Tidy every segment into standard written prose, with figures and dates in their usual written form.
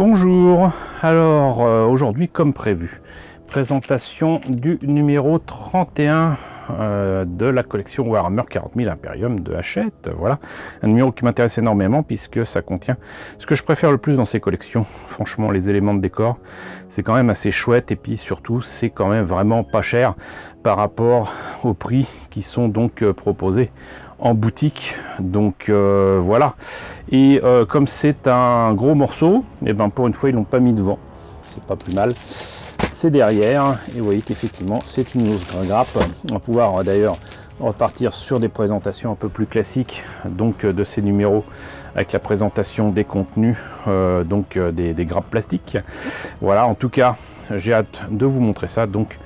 Bonjour, alors aujourd'hui comme prévu, présentation du numéro 31 de la collection Warhammer 40 000 Imperium de Hachette. Voilà, un numéro qui m'intéresse énormément puisque ça contient ce que je préfère le plus dans ces collections. Franchement, les éléments de décor, c'est quand même assez chouette et puis surtout, c'est quand même vraiment pas cher par rapport aux prix qui sont donc proposés en boutique. Donc voilà, et comme c'est un gros morceau, et ben pour une fois ils l'ont pas mis devant, c'est pas plus mal, c'est derrière, et vous voyez qu'effectivement c'est une grosse grappe. On va pouvoir d'ailleurs repartir sur des présentations un peu plus classiques donc de ces numéros avec la présentation des contenus des grappes plastiques. Voilà, en tout cas j'ai hâte de vous montrer ça. Donc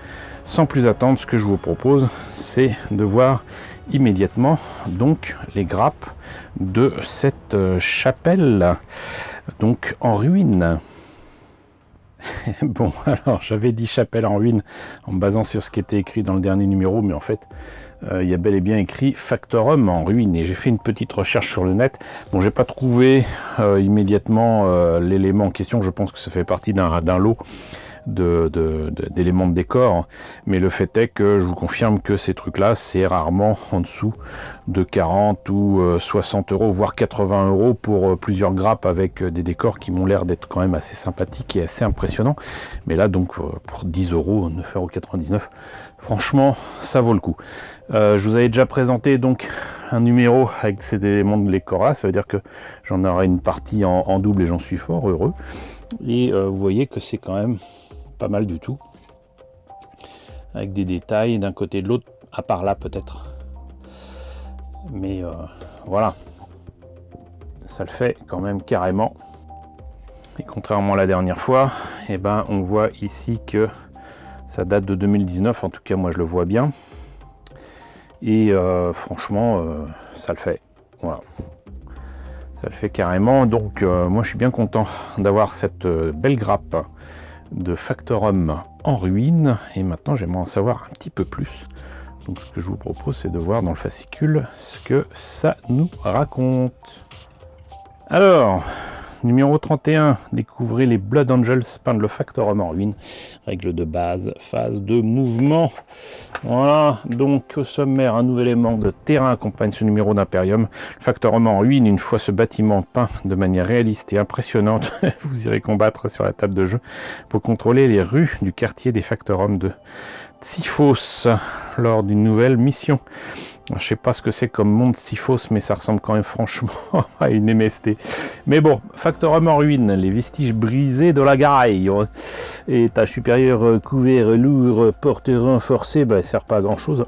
sans plus attendre, ce que je vous propose, c'est de voir immédiatement donc les grappes de cette chapelle donc en ruine. Bon, alors j'avais dit chapelle en ruine en me basant sur ce qui était écrit dans le dernier numéro, mais en fait il y a bel et bien écrit Factorum en ruine, et j'ai fait une petite recherche sur le net. Bon, j'ai pas trouvé immédiatement l'élément en question. Je pense que ça fait partie d'un lot d'éléments de décor, mais le fait est que je vous confirme que ces trucs là c'est rarement en dessous de 40 ou 60 euros, voire 80 euros pour plusieurs grappes avec des décors qui m'ont l'air d'être quand même assez sympathiques et assez impressionnants. Mais là donc pour 10 euros, 9,99 €, franchement ça vaut le coup. Je vous avais déjà présenté donc un numéro avec ces éléments de décor là, ça veut dire que j'en aurai une partie en double et j'en suis fort heureux. Et vous voyez que c'est quand même pas mal du tout, avec des détails d'un côté et de l'autre, à part là peut-être, mais voilà, ça le fait quand même carrément. Et contrairement à la dernière fois, et ben on voit ici que ça date de 2019, en tout cas moi je le vois bien, et franchement ça le fait, voilà, ça le fait carrément. Donc moi je suis bien content d'avoir cette belle grappe de Factorum en ruine, et maintenant j'aimerais en savoir un petit peu plus. Donc ce que je vous propose, c'est de voir dans le fascicule ce que ça nous raconte. Alors, numéro 31, découvrez les Blood Angels peindre le Factorum en ruine. Règle de base, phase de mouvement. Voilà, donc au sommaire, un nouvel élément de terrain accompagne ce numéro d'Imperium. Le Factorum en ruine, une fois ce bâtiment peint de manière réaliste et impressionnante, vous irez combattre sur la table de jeu pour contrôler les rues du quartier des Factorum de Tsiphos lors d'une nouvelle mission. Je sais pas ce que c'est comme monde Tsiphos, mais ça ressemble quand même franchement à une MST. Mais bon, Factorum en ruine, les vestiges brisés de la garaille. Étage supérieur couvert, lourd, porte renforcée, ben, elle sert pas à grand chose.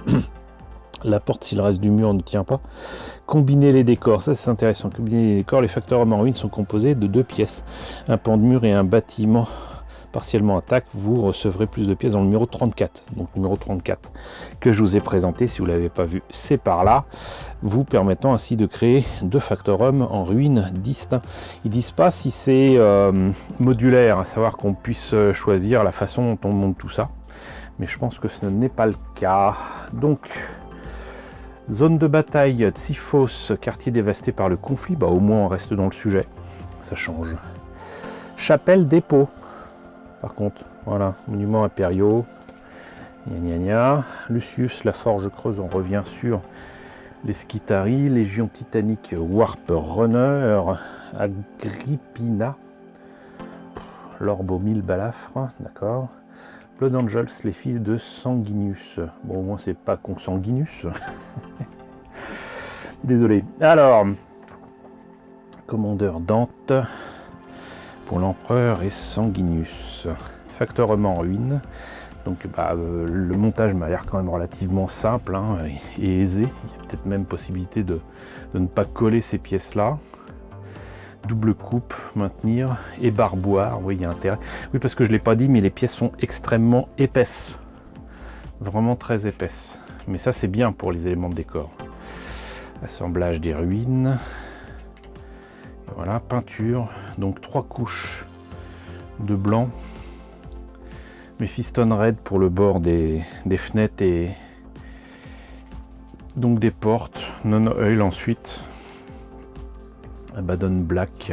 La porte, si le reste du mur ne tient pas. Combiner les décors, ça c'est intéressant. Combiner les décors, les Factorum en ruine sont composés de 2 pièces. Un pan de mur et un bâtiment partiellement attaque. Vous recevrez plus de pièces dans le numéro 34, donc numéro 34 que je vous ai présenté. Si vous l'avez pas vu, c'est par là, vous permettant ainsi de créer 2 Factorum en ruine distincts. Ils disent pas si c'est modulaire, à savoir qu'on puisse choisir la façon dont on monte tout ça, mais je pense que ce n'est pas le cas. Donc zone de bataille Tsiphos, quartier dévasté par le conflit, bah au moins on reste dans le sujet, ça change. Chapelle dépôt, par contre, voilà, monuments impériaux, gna gna gna. Lucius, la forge creuse, on revient sur les Skitarii, Légion titanique Warp Runner, Agrippina, l'orbe aux 1000 balafres, d'accord. Blood Angels, les fils de Sanguinus. Bon, au moins c'est pas consanguinus. Désolé. Alors, commandeur Dante pour l'empereur et Sanguinus. Factorum en ruine. Donc le montage m'a l'air quand même relativement simple hein, et aisé. Il y a peut-être même possibilité de ne pas coller ces pièces là. Double coupe, maintenir, et barboire, oui il y a intérêt. Oui, parce que je ne l'ai pas dit, mais les pièces sont extrêmement épaisses. Vraiment très épaisses. Mais ça c'est bien pour les éléments de décor. Assemblage des ruines. Voilà, peinture, donc 3 couches de blanc. Mephiston Red pour le bord des fenêtres et donc des portes. Non oil ensuite. Abaddon Black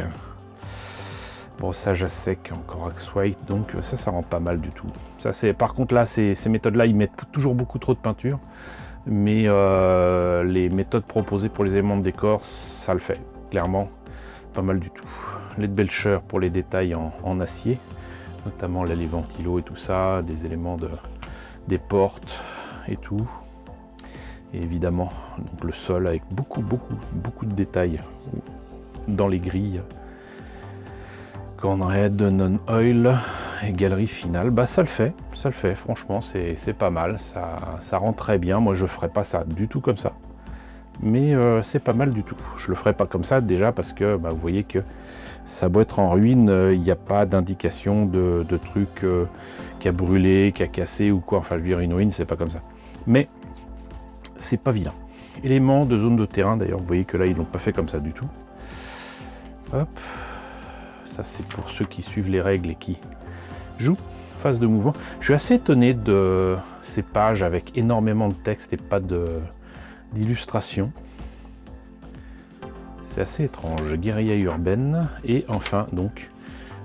brossage à sec en Corax White, donc ça rend pas mal du tout. Ça c'est, par contre là, ces méthodes là, ils mettent toujours beaucoup trop de peinture, mais les méthodes proposées pour les éléments de décor, ça le fait, clairement, pas mal du tout. Les Belcher pour les détails en acier, notamment là, les ventilos et tout ça, des éléments des portes et tout. Et évidemment, donc le sol avec beaucoup de détails dans les grilles. Cornred, non-oil et galerie finale, bah ça le fait, franchement c'est pas mal, ça rend très bien. Moi je ferai pas ça du tout comme ça, mais c'est pas mal du tout. Je le ferai pas comme ça déjà parce que bah, vous voyez que ça doit être en ruine, il n'y a pas d'indication de truc qui a brûlé, qui a cassé ou quoi. Enfin je veux dire, une ruine c'est pas comme ça, mais c'est pas vilain. Éléments de zone de terrain, d'ailleurs vous voyez que là ils l'ont pas fait comme ça du tout. Hop, ça c'est pour ceux qui suivent les règles et qui jouent. Phase de mouvement. Je suis assez étonné de ces pages avec énormément de texte et pas d'illustration. C'est assez étrange. Guérilla urbaine. Et enfin donc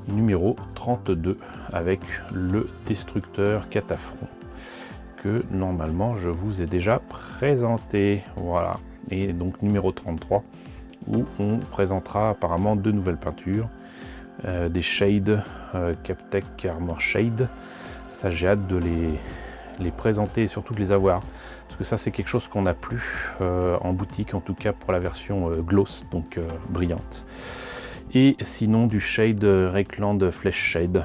numéro 32 avec le destructeur catafron que normalement je vous ai déjà présenté. Voilà. Et donc numéro 33 où on présentera apparemment 2 nouvelles peintures. Des shades, Captech Armor Shade. Ça j'ai hâte de les présenter et surtout de les avoir. Parce que ça c'est quelque chose qu'on n'a plus en boutique, en tout cas pour la version gloss, donc brillante. Et sinon du shade Reikland Flesh Shade.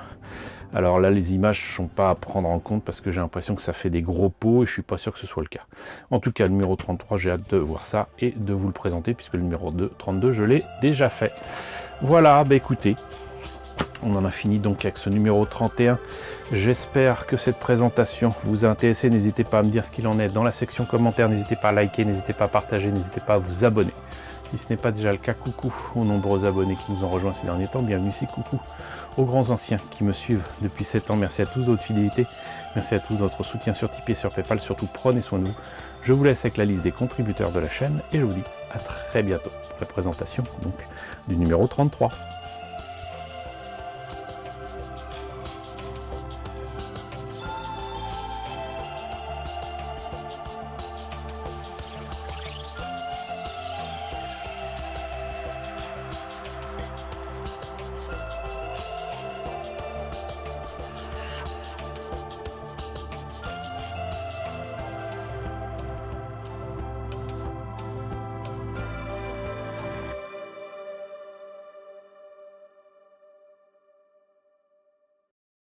Alors là les images ne sont pas à prendre en compte parce que j'ai l'impression que ça fait des gros pots et je suis pas sûr que ce soit le cas. En tout cas le numéro 33 j'ai hâte de voir ça et de vous le présenter puisque le numéro 32 je l'ai déjà fait. Voilà, bah écoutez, on en a fini donc avec ce numéro 31. J'espère que cette présentation vous a intéressé. N'hésitez pas à me dire ce qu'il en est dans la section commentaires. N'hésitez pas à liker, n'hésitez pas à partager, n'hésitez pas à vous abonner. Si ce n'est pas déjà le cas, coucou aux nombreux abonnés qui nous ont rejoints ces derniers temps. Bienvenue ici, coucou aux grands anciens qui me suivent depuis 7 ans. Merci à tous de votre fidélité. Merci à tous de votre soutien sur Tipeee et sur Paypal. Surtout, prenez soin de vous. Je vous laisse avec la liste des contributeurs de la chaîne et je vous dis à très bientôt pour la présentation donc, du numéro 33.